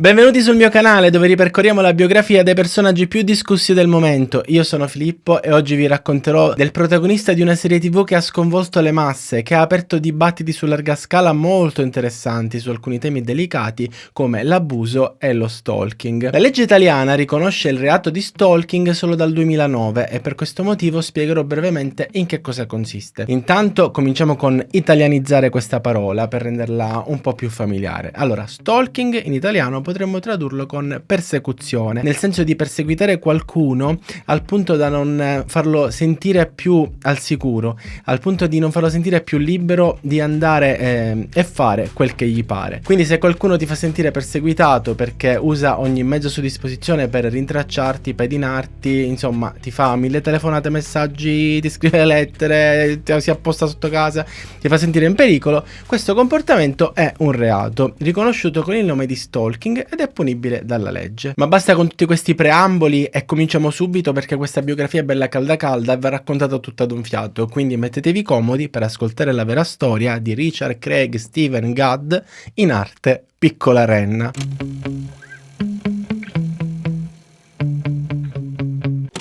Benvenuti sul mio canale dove ripercorriamo la biografia dei personaggi più discussi del momento. Io sono Filippo e oggi vi racconterò del protagonista di una serie TV che ha sconvolto le masse, che ha aperto dibattiti su larga scala molto interessanti su alcuni temi delicati come l'abuso e lo stalking. La legge italiana riconosce il reato di stalking solo dal 2009 e per questo motivo spiegherò brevemente in che cosa consiste. Intanto cominciamo con italianizzare questa parola per renderla un po' più familiare. Allora, stalking in italiano potremmo tradurlo con persecuzione, nel senso di perseguitare qualcuno al punto da non farlo sentire più al sicuro, al punto di non farlo sentire più libero di andare e fare quel che gli pare. Quindi se qualcuno ti fa sentire perseguitato perché usa ogni mezzo a sua disposizione per rintracciarti, pedinarti, insomma ti fa 1000 telefonate, messaggi, ti scrive lettere, si apposta sotto casa, ti fa sentire in pericolo, questo comportamento è un reato riconosciuto con il nome di stalking ed è punibile dalla legge. Ma basta con tutti questi preamboli e cominciamo subito, perché questa biografia è bella calda calda e va raccontata tutta ad un fiato, quindi mettetevi comodi per ascoltare la vera storia di Richard Craig Steven Gadd, in arte Piccola Renna.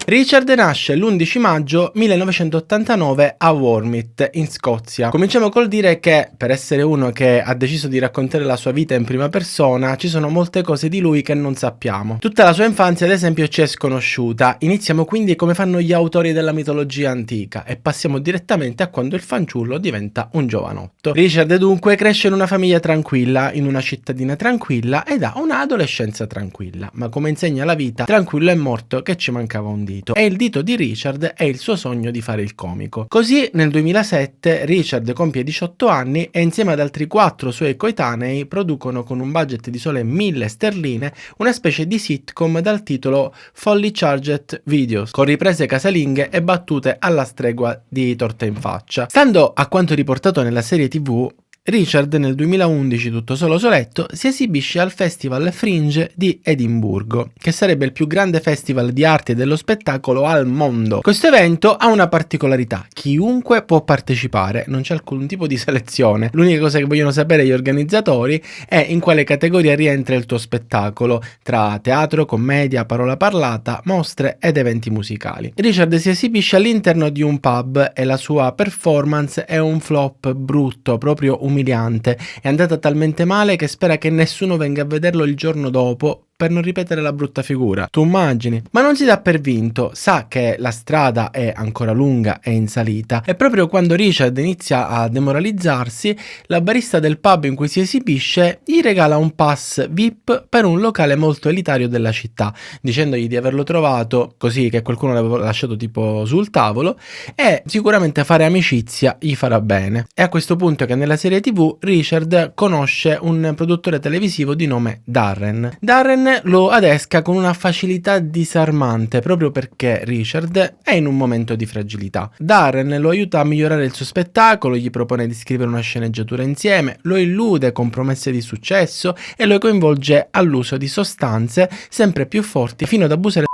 Richard nasce l'11 maggio 1989 a Wormit, in Scozia. Cominciamo col dire che, per essere uno che ha deciso di raccontare la sua vita in prima persona, ci sono molte cose di lui che non sappiamo. Tutta la sua infanzia, ad esempio, ci è sconosciuta. Iniziamo quindi come fanno gli autori della mitologia antica e passiamo direttamente a quando il fanciullo diventa un giovanotto. Richard dunque cresce in una famiglia tranquilla, in una cittadina tranquilla ed ha un'adolescenza tranquilla, ma come insegna la vita, tranquillo è morto che ci mancava un dito. E il dito di Richard è il suo sogno di fare il comico. Così nel 2007 Richard compie 18 anni e insieme ad altri 4 suoi coetanei producono con un budget di sole 1000 sterline una specie di sitcom dal titolo Fully Charged Videos, con riprese casalinghe e battute alla stregua di Torta in faccia. Stando a quanto riportato nella serie TV, Richard nel 2011, tutto solo soletto, si esibisce al Festival Fringe di Edimburgo, che sarebbe il più grande festival di arte e dello spettacolo al mondo. Questo evento ha una particolarità: chiunque può partecipare, non c'è alcun tipo di selezione. L'unica cosa che vogliono sapere gli organizzatori è in quale categoria rientra il tuo spettacolo, tra teatro, commedia, parola parlata, mostre ed eventi musicali. Richard si esibisce all'interno di un pub e la sua performance è un flop brutto, proprio umiliante. È andata talmente male che spera che nessuno venga a vederlo il giorno dopo per non ripetere la brutta figura. Tu immagini? Ma non si dà per vinto, sa che la strada è ancora lunga e in salita, e proprio quando Richard inizia a demoralizzarsi, la barista del pub in cui si esibisce gli regala un pass VIP per un locale molto elitario della città, dicendogli di averlo trovato così, che qualcuno l'aveva lasciato tipo sul tavolo, e sicuramente fare amicizia gli farà bene. È a questo punto che nella serie TV Richard conosce un produttore televisivo di nome Darren. Darren lo adesca con una facilità disarmante proprio perché Richard è in un momento di fragilità. Darren lo aiuta a migliorare il suo spettacolo, gli propone di scrivere una sceneggiatura insieme, lo illude con promesse di successo e lo coinvolge all'uso di sostanze sempre più forti fino ad abusare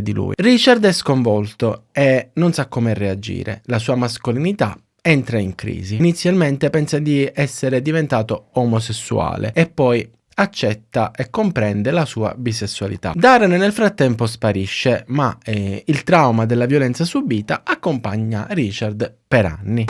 di lui. Richard è sconvolto e non sa come reagire. La sua mascolinità entra in crisi. Inizialmente pensa di essere diventato omosessuale e poi accetta e comprende la sua bisessualità. Darren nel frattempo sparisce, ma il trauma della violenza subita accompagna Richard per anni.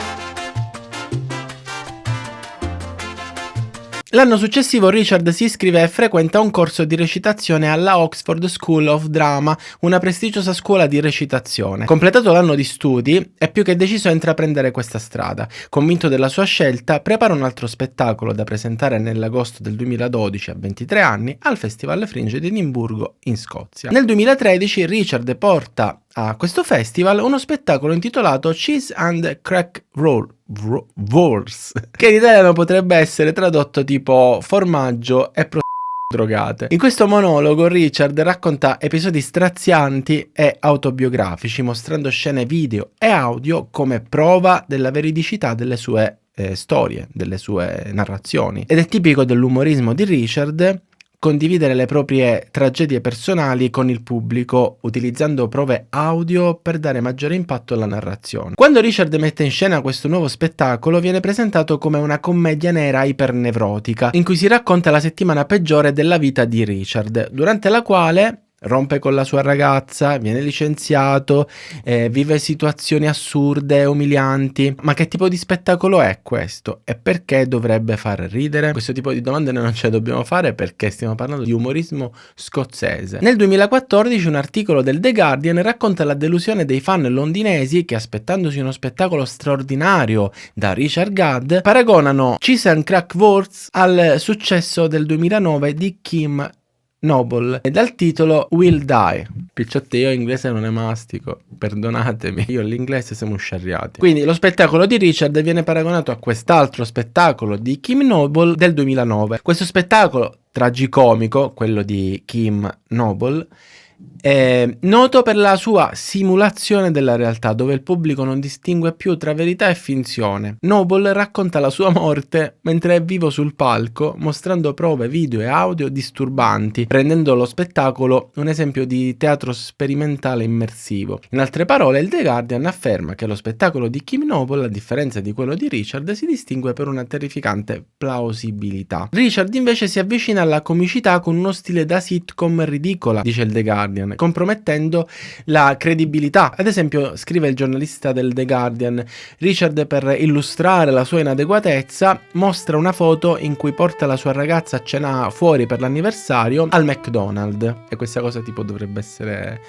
L'anno successivo Richard si iscrive e frequenta un corso di recitazione alla Oxford School of Drama, una prestigiosa scuola di recitazione. Completato l'anno di studi, è più che deciso a intraprendere questa strada. Convinto della sua scelta, prepara un altro spettacolo da presentare nell'agosto del 2012, a 23 anni, al Festival Fringe di Edimburgo, in Scozia. Nel 2013 Richard porta a questo festival uno spettacolo intitolato Cheese and Crack Wars, che in italiano potrebbe essere tradotto tipo formaggio e drogate. In questo monologo Richard racconta episodi strazianti e autobiografici, mostrando scene video e audio come prova della veridicità delle sue storie, delle sue narrazioni. Ed è tipico dell'umorismo di Richard condividere le proprie tragedie personali con il pubblico, utilizzando prove audio per dare maggiore impatto alla narrazione. Quando Richard mette in scena questo nuovo spettacolo, viene presentato come una commedia nera ipernevrotica, in cui si racconta la settimana peggiore della vita di Richard, durante la quale rompe con la sua ragazza, viene licenziato, vive situazioni assurde, umilianti. Ma che tipo di spettacolo è questo? E perché dovrebbe far ridere? Questo tipo di domande noi non ce le dobbiamo fare, perché stiamo parlando di umorismo scozzese. Nel 2014 un articolo del The Guardian racconta la delusione dei fan londinesi che, aspettandosi uno spettacolo straordinario da Richard Gadd, paragonano Cheese and Crack Words al successo del 2009 di Kim Noble e dal titolo Will Die. Picciotti, io inglese non ne mastico, perdonatemi, io l'inglese siamo sciarriati. Quindi lo spettacolo di Richard viene paragonato a quest'altro spettacolo di Kim Noble del 2009. Questo spettacolo tragicomico, quello di Kim Noble, è noto per la sua simulazione della realtà, dove il pubblico non distingue più tra verità e finzione. Noble racconta la sua morte mentre è vivo sul palco, mostrando prove video e audio disturbanti, rendendo lo spettacolo un esempio di teatro sperimentale immersivo. In altre parole, il The Guardian afferma che lo spettacolo di Kim Noble, a differenza di quello di Richard, si distingue per una terrificante plausibilità. Richard invece si avvicina alla comicità con uno stile da sitcom ridicola, dice il The Guardian, compromettendo la credibilità. Ad esempio, scrive il giornalista del The Guardian, Richard, per illustrare la sua inadeguatezza, mostra una foto in cui porta la sua ragazza a cena fuori per l'anniversario al McDonald's, e questa cosa tipo dovrebbe essere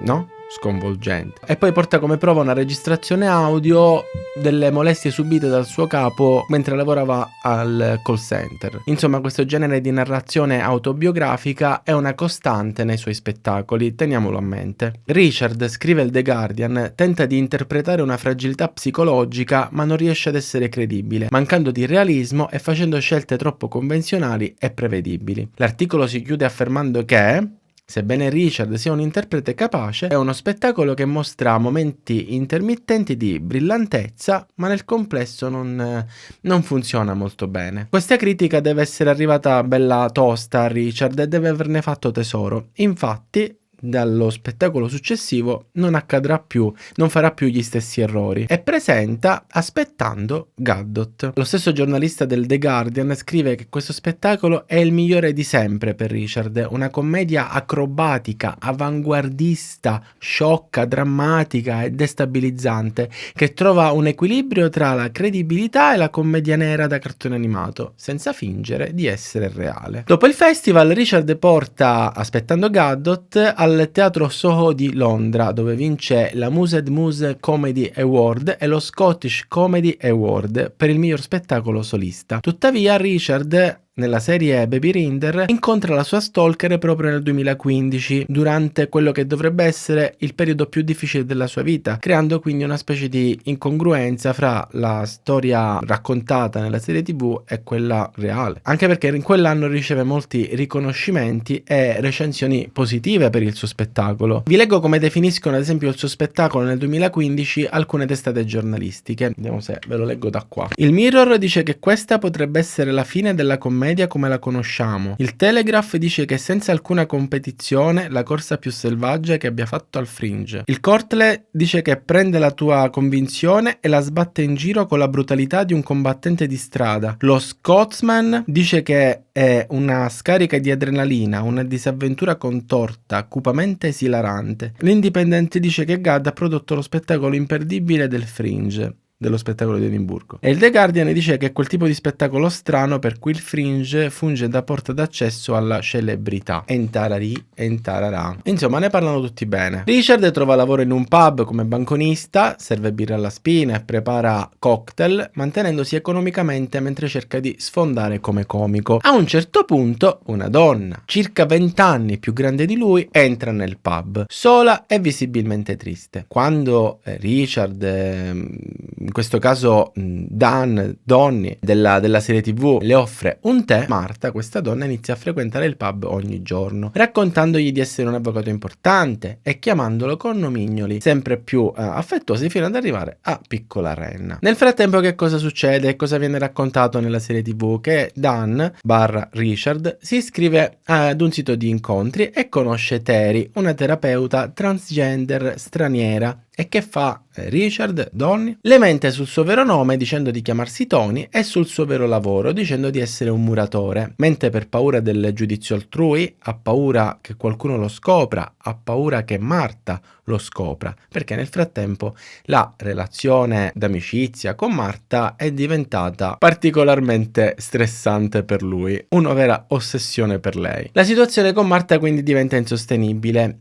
no? Sconvolgente. E poi porta come prova una registrazione audio delle molestie subite dal suo capo mentre lavorava al call center. Insomma, questo genere di narrazione autobiografica è una costante nei suoi spettacoli, teniamolo a mente. Richard, scrive il The Guardian, tenta di interpretare una fragilità psicologica, ma non riesce ad essere credibile, mancando di realismo e facendo scelte troppo convenzionali e prevedibili. L'articolo si chiude affermando che, sebbene Richard sia un interprete capace, è uno spettacolo che mostra momenti intermittenti di brillantezza, ma nel complesso non funziona molto bene. Questa critica deve essere arrivata bella tosta a Richard e deve averne fatto tesoro. Infatti, dallo spettacolo successivo non accadrà più, non farà più gli stessi errori e presenta Aspettando Gadot. Lo stesso giornalista del The Guardian scrive che questo spettacolo è il migliore di sempre per Richard, una commedia acrobatica, avanguardista, sciocca, drammatica e destabilizzante, che trova un equilibrio tra la credibilità e la commedia nera da cartone animato, senza fingere di essere reale. Dopo il festival, Richard porta Aspettando Gadot al Teatro Soho di Londra, dove vince la Mused Muse Comedy Award e lo Scottish Comedy Award per il miglior spettacolo solista. Tuttavia, Richard, nella serie Baby Rinder, incontra la sua stalker proprio nel 2015, durante quello che dovrebbe essere il periodo più difficile della sua vita, creando quindi una specie di incongruenza fra la storia raccontata nella serie TV e quella reale. Anche perché in quell'anno riceve molti riconoscimenti e recensioni positive per il suo spettacolo. Vi leggo come definiscono ad esempio il suo spettacolo nel 2015 alcune testate giornalistiche. Vediamo se ve lo leggo da qua. Il Mirror dice che questa potrebbe essere la fine della commedia come la conosciamo. Il Telegraph dice che senza alcuna competizione la corsa più selvaggia che abbia fatto al Fringe. Il Cortle dice che prende la tua convinzione e la sbatte in giro con la brutalità di un combattente di strada. Lo Scotsman dice che è una scarica di adrenalina, una disavventura contorta, cupamente esilarante. L'Independent dice che Gadd ha prodotto lo spettacolo imperdibile del Fringe, dello spettacolo di Edimburgo. E il The Guardian dice che è quel tipo di spettacolo strano per cui il Fringe funge da porta d'accesso alla celebrità. Entararì, entararà. Insomma, ne parlano tutti bene. Richard trova lavoro in un pub come banconista, serve birra alla spina e prepara cocktail, mantenendosi economicamente mentre cerca di sfondare come comico. A un certo punto, una donna, circa 20 anni più grande di lui, entra nel pub, sola e visibilmente triste. Quando Richard in questo caso Donny della serie TV le offre un tè, Marta, questa donna, inizia a frequentare il pub ogni giorno, raccontandogli di essere un avvocato importante e chiamandolo con nomignoli sempre più affettuosi fino ad arrivare a Piccola Renna. Nel frattempo che cosa succede? Cosa viene raccontato nella serie TV? Che Dan / Richard si iscrive ad un sito di incontri e conosce Terry, una terapeuta transgender straniera. E che fa Richard? Donny le mente sul suo vero nome dicendo di chiamarsi Tony e sul suo vero lavoro dicendo di essere un muratore. Mente per paura del giudizio altrui, ha paura che qualcuno lo scopra, ha paura che Marta lo scopra, perché nel frattempo la relazione d'amicizia con Marta è diventata particolarmente stressante per lui, una vera ossessione per lei. La situazione con Marta quindi diventa insostenibile.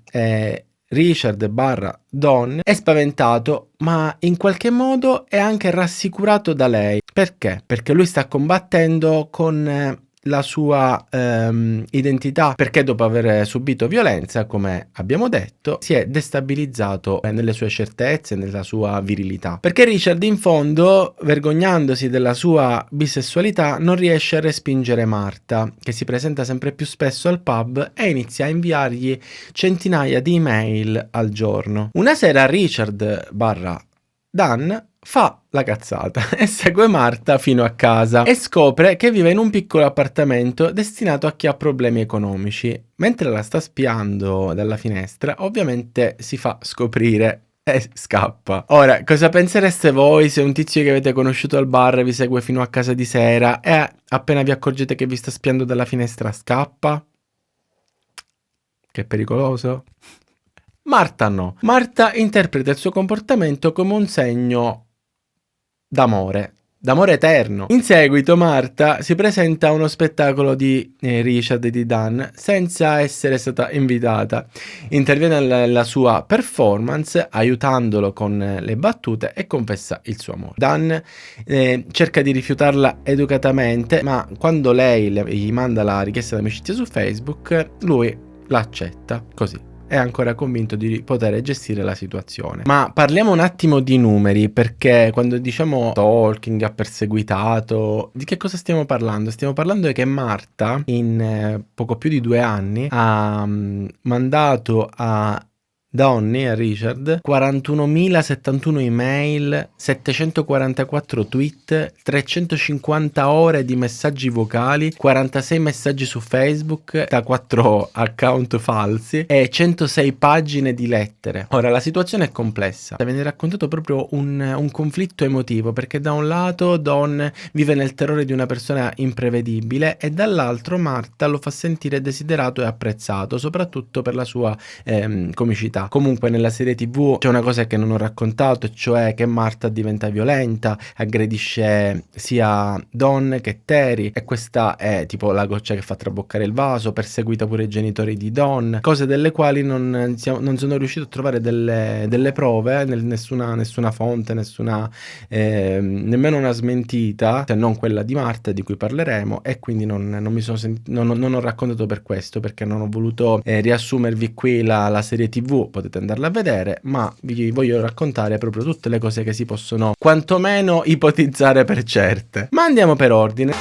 Richard / Don è spaventato, ma in qualche modo è anche rassicurato da lei. Perché? Perché lui sta combattendo con la sua identità, perché dopo aver subito violenza, come abbiamo detto, si è destabilizzato nelle sue certezze, nella sua virilità. Perché Richard in fondo, vergognandosi della sua bisessualità, non riesce a respingere Marta, che si presenta sempre più spesso al pub e inizia a inviargli centinaia di email al giorno. Una sera Richard / Dan fa la cazzata e segue Marta fino a casa e scopre che vive in un piccolo appartamento destinato a chi ha problemi economici. Mentre la sta spiando dalla finestra, ovviamente si fa scoprire e scappa. Ora, cosa pensereste voi se un tizio che avete conosciuto al bar vi segue fino a casa di sera e appena vi accorgete che vi sta spiando dalla finestra scappa? Che pericoloso. Marta no. Marta interpreta il suo comportamento come un segno d'amore eterno. In seguito Marta si presenta a uno spettacolo di Richard e di Dan senza essere stata invitata. Interviene nella sua performance aiutandolo con le battute e confessa il suo amore. Dan cerca di rifiutarla educatamente, ma quando lei gli manda la richiesta d'amicizia su Facebook, lui l'accetta così. È ancora convinto di poter gestire la situazione. Ma parliamo un attimo di numeri, perché quando diciamo stalking, ha perseguitato, di che cosa stiamo parlando? Stiamo parlando che Marta in poco più di 2 anni ha mandato a Donny e Richard 41.071 email, 744 tweet, 350 ore di messaggi vocali, 46 messaggi su Facebook da 4 account falsi e 106 pagine di lettere. Ora, la situazione è complessa. Viene raccontato proprio un conflitto emotivo, perché da un lato Don vive nel terrore di una persona imprevedibile e dall'altro Marta lo fa sentire desiderato e apprezzato, soprattutto per la sua comicità. Comunque nella serie TV c'è una cosa che non ho raccontato, cioè che Marta diventa violenta, aggredisce sia Don che Terry, e questa è tipo la goccia che fa traboccare il vaso. Perseguita pure i genitori di Don, cose delle quali non sono riuscito a trovare delle prove, nessuna fonte, nemmeno una smentita, cioè non quella di Marta di cui parleremo, e quindi non ho raccontato per questo, perché non ho voluto riassumervi qui la serie TV. Potete andarla a vedere, ma vi voglio raccontare proprio tutte le cose che si possono quantomeno ipotizzare per certe. Ma andiamo per ordine.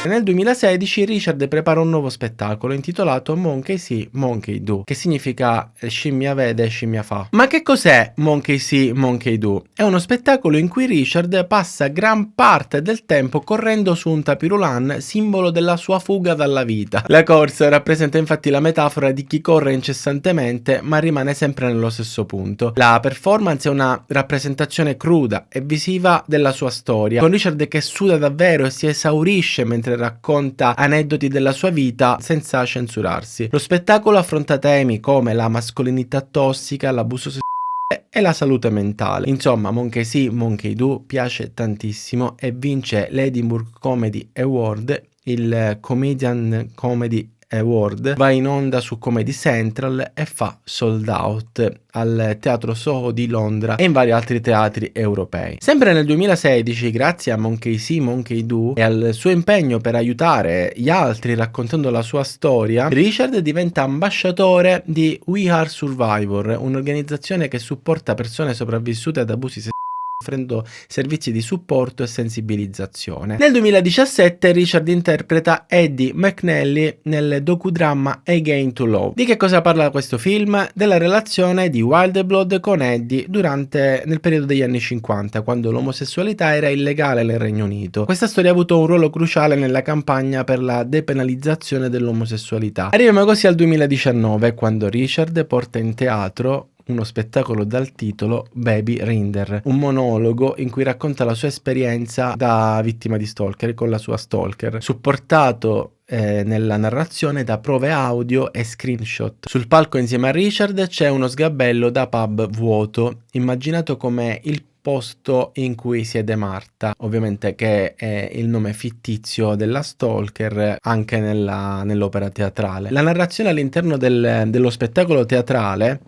Nel 2016 Richard prepara un nuovo spettacolo intitolato Monkey See, Monkey Do, che significa scimmia vede, scimmia fa. Ma che cos'è Monkey See, Monkey Do? È uno spettacolo in cui Richard passa gran parte del tempo correndo su un tapirulan, simbolo della sua fuga dalla vita. La corsa rappresenta infatti la metafora di chi corre incessantemente ma rimane sempre nello stesso punto. La performance è una rappresentazione cruda e visiva della sua storia, con Richard che suda davvero e si esaurisce mentre racconta aneddoti della sua vita senza censurarsi. Lo spettacolo affronta temi come la mascolinità tossica, l'abuso sessuale e la salute mentale. Insomma, Monkey See, Monkey Do piace tantissimo e vince l'Edinburgh Comedy Award, il Comedian Comedy World va in onda su Comedy Central e fa sold out al Teatro Soho di Londra e in vari altri teatri europei. Sempre nel 2016, grazie a Monkey See, Monkey Do e al suo impegno per aiutare gli altri raccontando la sua storia, Richard diventa ambasciatore di We Are Survivor, un'organizzazione che supporta persone sopravvissute ad abusi sessuali offrendo servizi di supporto e sensibilizzazione. Nel 2017 Richard interpreta Eddie McNally nel docudramma Again to Love. Di che cosa parla questo film? Della relazione di Wildeblood con Eddie nel periodo degli anni 50, quando l'omosessualità era illegale nel Regno Unito. Questa storia ha avuto un ruolo cruciale nella campagna per la depenalizzazione dell'omosessualità. Arriviamo così al 2019, quando Richard porta in teatro uno spettacolo dal titolo Baby Rinder, un monologo in cui racconta la sua esperienza da vittima di stalker con la sua stalker, supportato nella narrazione da prove audio e screenshot. Sul palco insieme a Richard c'è uno sgabello da pub vuoto, immaginato come il posto in cui siede Marta, ovviamente che è il nome fittizio della stalker anche nell'opera teatrale. La narrazione all'interno dello spettacolo teatrale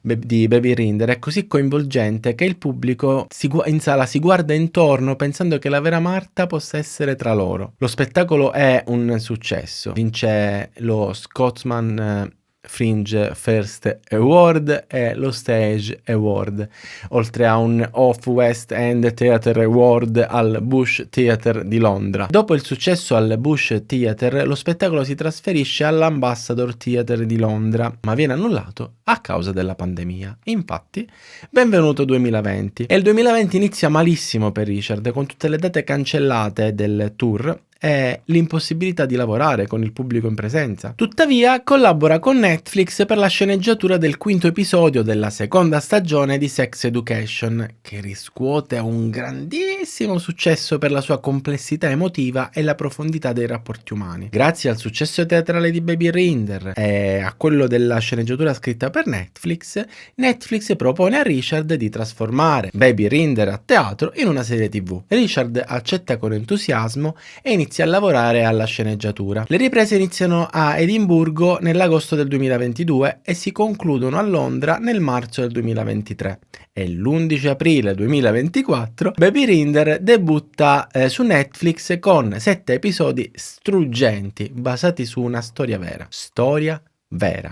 di Baby Rinder è così coinvolgente che il pubblico in sala si guarda intorno pensando che la vera Marta possa essere tra loro. Lo spettacolo è un successo, vince lo Scotsman Fringe First Award e lo Stage Award, oltre a un Off West End Theatre Award al Bush Theatre di Londra. Dopo il successo al Bush Theatre, lo spettacolo si trasferisce all'Ambassador Theatre di Londra, ma viene annullato a causa della pandemia. Infatti, benvenuto 2020. E il 2020 inizia malissimo per Richard, con tutte le date cancellate del tour e l'impossibilità di lavorare con il pubblico in presenza. Tuttavia collabora con Netflix per la sceneggiatura del quinto episodio della seconda stagione di Sex Education, che riscuote un grandissimo successo per la sua complessità emotiva e la profondità dei rapporti umani. Grazie al successo teatrale di Baby Rinder e a quello della sceneggiatura scritta per Netflix, Netflix propone a Richard di trasformare Baby Rinder a teatro in una serie TV. Richard accetta con entusiasmo e inizia a lavorare alla sceneggiatura. Le riprese iniziano a Edimburgo nell'agosto del 2022 e si concludono a Londra nel marzo del 2023. E l'11 aprile 2024 Baby Rinder debutta su Netflix con 7 episodi struggenti basati su una storia vera.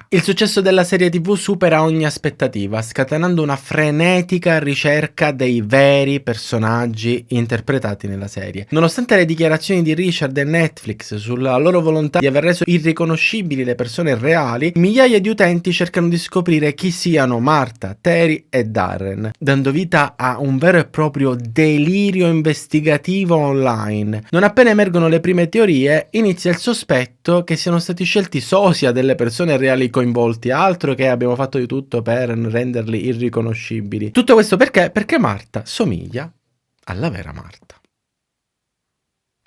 Il successo della serie TV supera ogni aspettativa, scatenando una frenetica ricerca dei veri personaggi interpretati nella serie. Nonostante le dichiarazioni di Richard e Netflix sulla loro volontà di aver reso irriconoscibili le persone reali, migliaia di utenti cercano di scoprire chi siano Marta, Terry e Darren, dando vita a un vero e proprio delirio investigativo online. Non appena emergono le prime teorie, inizia il sospetto che siano stati scelti sosia delle persone reali coinvolti, altro che abbiamo fatto di tutto per renderli irriconoscibili. Tutto questo perché? Perché Marta somiglia alla vera Marta.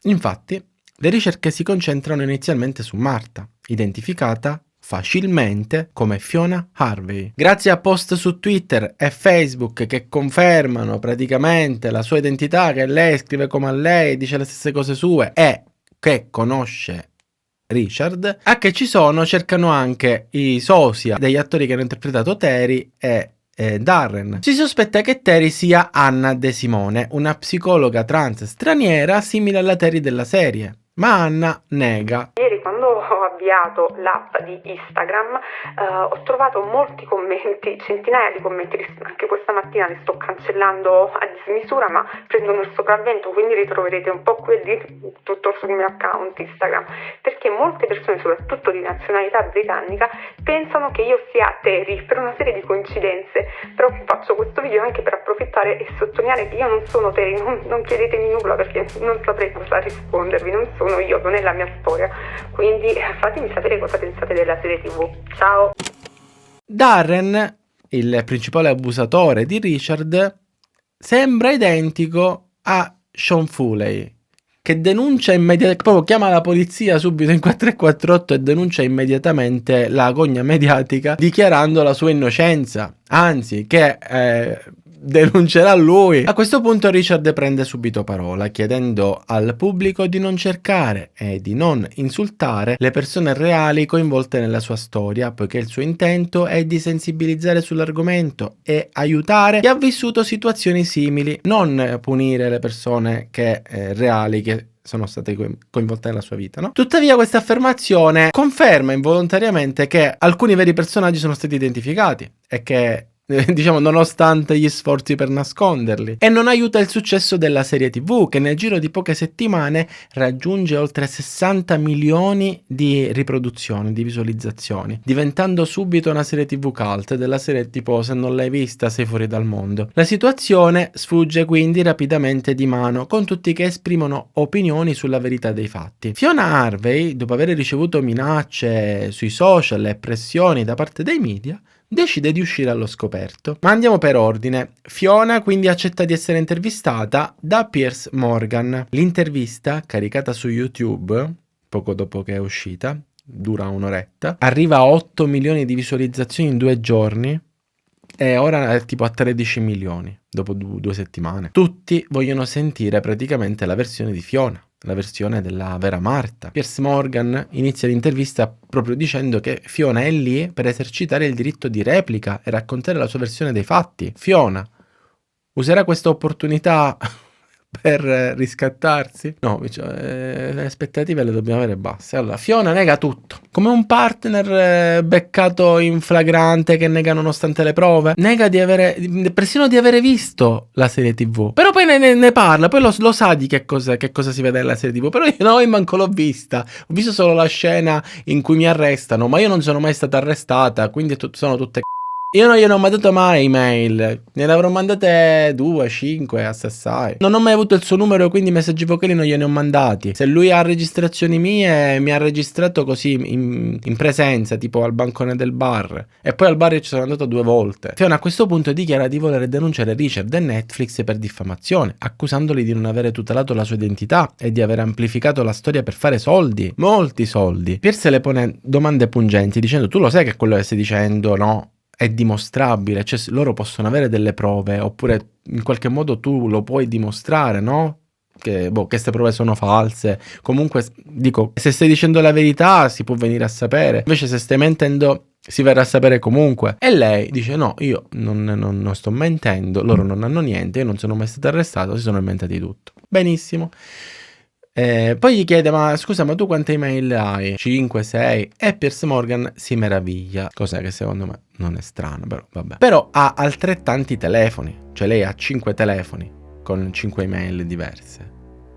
Infatti, le ricerche si concentrano inizialmente su Marta, identificata facilmente come Fiona Harvey. Grazie a post su Twitter e Facebook che confermano praticamente la sua identità, che lei scrive come a lei, dice le stesse cose sue e che conosce Richard, a che ci sono cercano anche i sosia degli attori che hanno interpretato Terry e Darren. Si sospetta che Terry sia Anna De Simone, una psicologa trans straniera simile alla Terry della serie, ma Anna nega. Ieri quando ho avviato l'app di Instagram ho trovato molti commenti, centinaia di commenti, anche questa mattina li sto cancellando a dismisura, ma prendono il sopravvento, quindi ritroverete un po' quelli tutto sul mio account Instagram, perché molte persone, soprattutto di nazionalità britannica, pensano che io sia Terry per una serie di coincidenze, però faccio questo video anche per approfittare e sottolineare che io non sono Terry, non chiedetemi nulla perché non saprei cosa rispondervi, non sono io, non è la mia storia, quindi fatemi sapere cosa pensate della serie TV. Ciao! Darren, il principale abusatore di Richard, sembra identico a Sean Foley, che denuncia immediatamente, proprio chiama la polizia subito in 4348 e denuncia immediatamente la gogna mediatica dichiarando la sua innocenza, anzi che denuncerà lui. A questo punto Richard prende subito parola, chiedendo al pubblico di non cercare e di non insultare le persone reali coinvolte nella sua storia, poiché il suo intento è di sensibilizzare sull'argomento e aiutare chi ha vissuto situazioni simili, non punire le persone reali che sono state coinvolte nella sua vita, no? Tuttavia questa affermazione conferma involontariamente che alcuni veri personaggi sono stati identificati e che diciamo nonostante gli sforzi per nasconderli, e non aiuta il successo della serie TV, che nel giro di poche settimane raggiunge oltre 60 milioni di riproduzioni, di visualizzazioni, diventando subito una serie TV cult, della serie tipo se non l'hai vista sei fuori dal mondo. La situazione sfugge quindi rapidamente di mano, con tutti che esprimono opinioni sulla verità dei fatti. Fiona Harvey, dopo aver ricevuto minacce sui social e pressioni da parte dei media, decide di uscire allo scoperto. Ma andiamo per ordine. Fiona quindi accetta di essere intervistata da Piers Morgan. L'intervista, caricata su YouTube poco dopo che è uscita, dura un'oretta, arriva a 8 milioni di visualizzazioni in 2 giorni e ora è tipo a 13 milioni dopo 2 settimane. Tutti vogliono sentire praticamente la versione di Fiona, la versione della vera Marta. Piers Morgan inizia l'intervista proprio dicendo che Fiona è lì per esercitare il diritto di replica e raccontare la sua versione dei fatti. Fiona userà questa opportunità per riscattarsi? No, le aspettative le dobbiamo avere basse. Allora, Fiona nega tutto, come un partner beccato in flagrante che nega nonostante le prove. Nega persino di avere visto la serie TV. Però poi ne parla, poi lo sa di che cosa si vede nella serie TV. Però io manco l'ho vista. Ho visto solo la scena in cui mi arrestano, ma io non sono mai stata arrestata, quindi sono tutte Io non gliene ho mandato mai email, ne avrò mandate 2, 5, assai. Non ho mai avuto il suo numero, quindi messaggi vocali non gliene ho mandati. Se lui ha registrazioni mie, mi ha registrato così in presenza, tipo al bancone del bar. E poi al bar io ci sono andato 2 volte. Fiona a questo punto dichiara di voler denunciare Richard e Netflix per diffamazione, accusandoli di non avere tutelato la sua identità e di aver amplificato la storia per fare soldi, molti soldi. Piers le pone domande pungenti dicendo: tu lo sai che quello che stai dicendo, no? È dimostrabile, cioè loro possono avere delle prove, oppure in qualche modo tu lo puoi dimostrare, no? Che queste prove sono false. Comunque dico, se stai dicendo la verità si può venire a sapere, invece se stai mentendo si verrà a sapere comunque. E lei dice: no, io non sto mentendo, loro non hanno niente, io non sono mai stato arrestato, si sono inventati tutto. Benissimo. Poi gli chiede: ma scusa, ma tu quante email hai? 5, 6? E Piers Morgan si meraviglia, cos'è che secondo me non è strano, però vabbè. Però ha altrettanti telefoni, cioè lei ha 5 telefoni con 5 email diverse,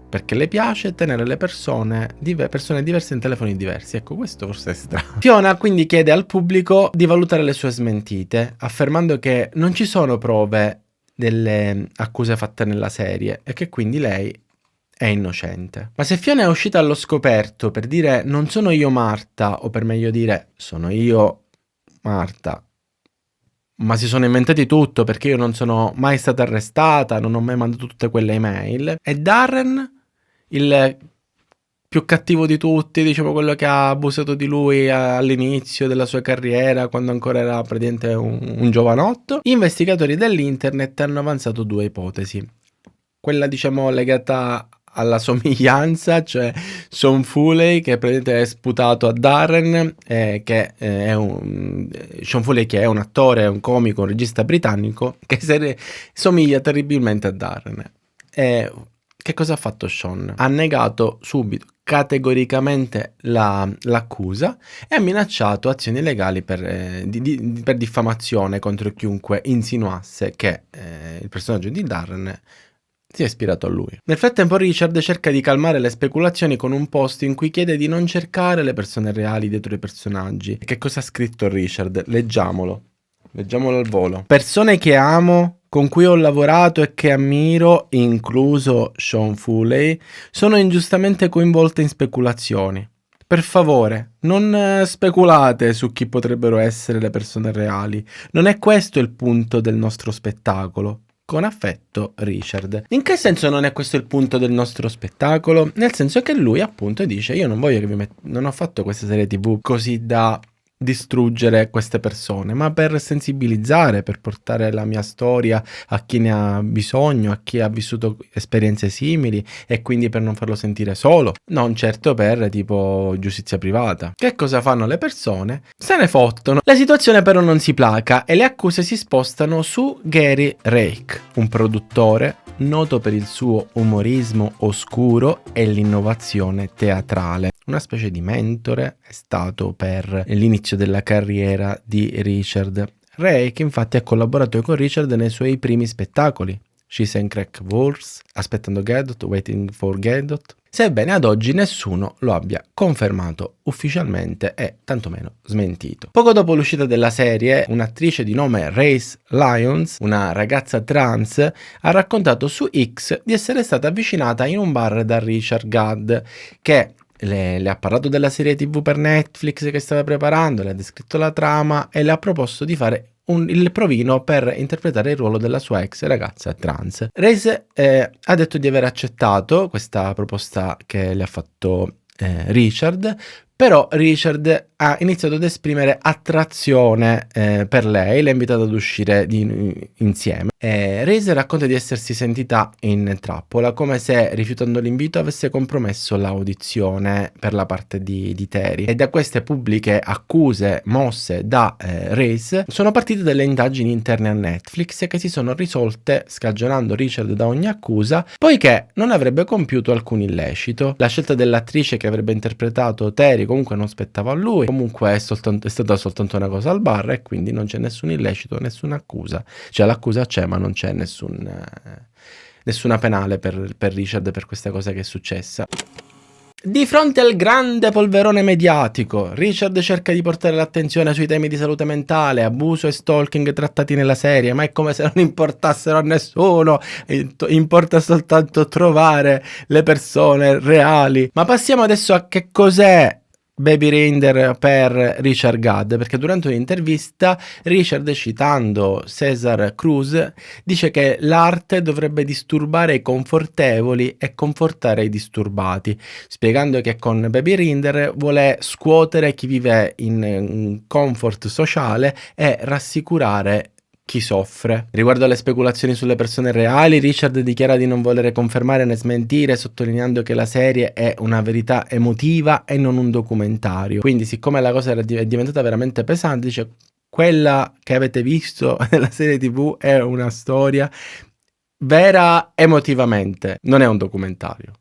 perché le piace tenere le persone diverse in telefoni diversi. Ecco, questo forse è strano. Fiona quindi chiede al pubblico di valutare le sue smentite, affermando che non ci sono prove delle accuse fatte nella serie e che quindi lei è innocente. Ma se Fiona è uscita allo scoperto per dire non sono io Marta, o per meglio dire sono io Marta, ma si sono inventati tutto perché io non sono mai stata arrestata, non ho mai mandato tutte quelle email, e Darren, il più cattivo di tutti, diciamo quello che ha abusato di lui all'inizio della sua carriera, quando ancora era praticamente un giovanotto, gli investigatori dell'internet hanno avanzato 2 ipotesi. Quella diciamo legata alla somiglianza, cioè Sean Foley che praticamente è sputato a Darren, che è Sean Foley che è un attore, un comico, un regista britannico che somiglia terribilmente a Darren. Che cosa ha fatto Sean? Ha negato subito, categoricamente l'accusa e ha minacciato azioni legali per diffamazione contro chiunque insinuasse che il personaggio di Darren si è ispirato a lui. Nel frattempo Richard cerca di calmare le speculazioni con un post in cui chiede di non cercare le persone reali dietro i personaggi. Che cosa ha scritto Richard? Leggiamolo al volo. Persone che amo, con cui ho lavorato e che ammiro, incluso Sean Foley, sono ingiustamente coinvolte in speculazioni. Per favore, non speculate su chi potrebbero essere le persone reali. Non è questo il punto del nostro spettacolo. Con affetto, Richard. In che senso non è questo il punto del nostro spettacolo? Nel senso che lui appunto dice: io non voglio che non ho fatto questa serie TV così da distruggere queste persone, ma per sensibilizzare, per portare la mia storia a chi ne ha bisogno, a chi ha vissuto esperienze simili e quindi per non farlo sentire solo, non certo per tipo giustizia privata. Che cosa fanno le persone? Se ne fottono. La situazione però non si placa e le accuse si spostano su Gary Rake, un produttore noto per il suo umorismo oscuro e l'innovazione teatrale. Una specie di mentore è stato per l'inizio della carriera di Richard. Rake infatti ha collaborato con Richard nei suoi primi spettacoli, She's and Crack Wolves, Aspettando Gadot, Waiting for Gadot, sebbene ad oggi nessuno lo abbia confermato ufficialmente e tantomeno smentito. Poco dopo l'uscita della serie, un'attrice di nome Race Lyons, una ragazza trans, ha raccontato su X di essere stata avvicinata in un bar da Richard Gadd, che le ha parlato della serie TV per Netflix che stava preparando, le ha descritto la trama e le ha proposto di fare il provino per interpretare il ruolo della sua ex ragazza trans. Race ha detto di aver accettato questa proposta che le ha fatto Richard, però Richard ha iniziato ad esprimere attrazione per lei, l'ha invitata ad uscire insieme. Race racconta di essersi sentita in trappola, come se rifiutando l'invito avesse compromesso l'audizione per la parte di Terry. E da queste pubbliche accuse mosse da Race sono partite delle indagini interne a Netflix che si sono risolte scagionando Richard da ogni accusa, poiché non avrebbe compiuto alcun illecito. La scelta dell'attrice che avrebbe interpretato Terry comunque non spettava a lui, comunque è stata soltanto una cosa al bar e quindi non c'è nessun illecito, nessuna accusa. Cioè l'accusa c'è ma non c'è nessuna penale per Richard per questa cosa che è successa. Di fronte al grande polverone mediatico, Richard cerca di portare l'attenzione sui temi di salute mentale, abuso e stalking trattati nella serie, ma è come se non importassero a nessuno, importa soltanto trovare le persone reali. Ma passiamo adesso a che cos'è Baby Reindeer per Richard Gadd, perché durante un'intervista Richard, citando César Cruz, dice che l'arte dovrebbe disturbare i confortevoli e confortare i disturbati, spiegando che con Baby Reindeer vuole scuotere chi vive in comfort sociale e rassicurare chi soffre. Riguardo alle speculazioni sulle persone reali, Richard dichiara di non volere confermare né smentire, sottolineando che la serie è una verità emotiva e non un documentario. Quindi, siccome la cosa è diventata veramente pesante, dice: quella che avete visto nella serie TV è una storia vera emotivamente, non è un documentario.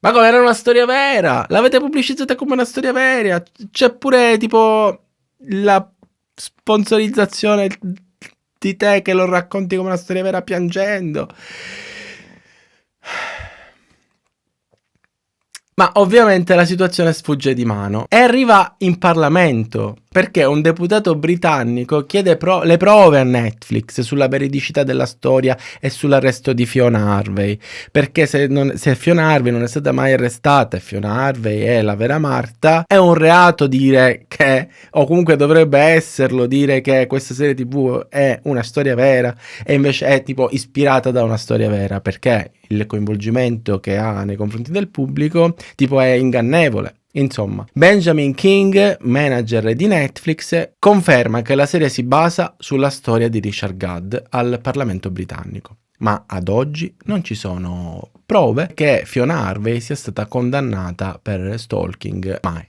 Ma come, era una storia vera? L'avete pubblicizzata come una storia vera? C'è pure tipo la sponsorizzazione di te che lo racconti come una storia vera piangendo. Ma ovviamente la situazione sfugge di mano e arriva in Parlamento perché un deputato britannico chiede le prove a Netflix sulla veridicità della storia e sull'arresto di Fiona Harvey, perché se Fiona Harvey non è stata mai arrestata e Fiona Harvey è la vera Marta, è un reato dire che, o comunque dovrebbe esserlo, dire che questa serie TV è una storia vera e invece è tipo ispirata da una storia vera, perché il coinvolgimento che ha nei confronti del pubblico tipo è ingannevole. Insomma, Benjamin King, manager di Netflix, conferma che la serie si basa sulla storia di Richard Gadd al Parlamento britannico, ma ad oggi non ci sono prove che Fiona Harvey sia stata condannata per stalking mai.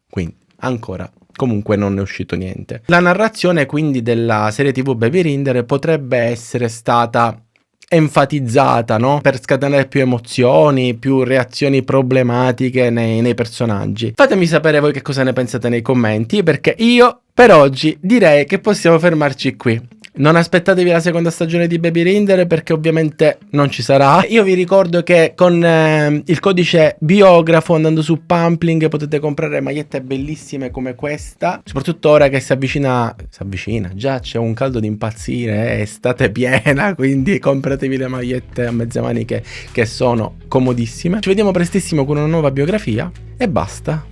Quindi ancora comunque non è uscito niente. La narrazione quindi della serie TV Baby Reindeer potrebbe essere stata enfatizzata, no? Per scatenare più emozioni, più reazioni problematiche nei personaggi. Fatemi sapere voi che cosa ne pensate nei commenti, perché io per oggi direi che possiamo fermarci qui. Non aspettatevi la seconda stagione di Baby Reindeer perché ovviamente non ci sarà. Io vi ricordo che con il codice biografo andando su Pumpling potete comprare magliette bellissime come questa, soprattutto ora che si avvicina, già c'è un caldo di impazzire, è estate piena, quindi compratevi le magliette a mezze maniche che sono comodissime. Ci vediamo prestissimo con una nuova biografia e basta.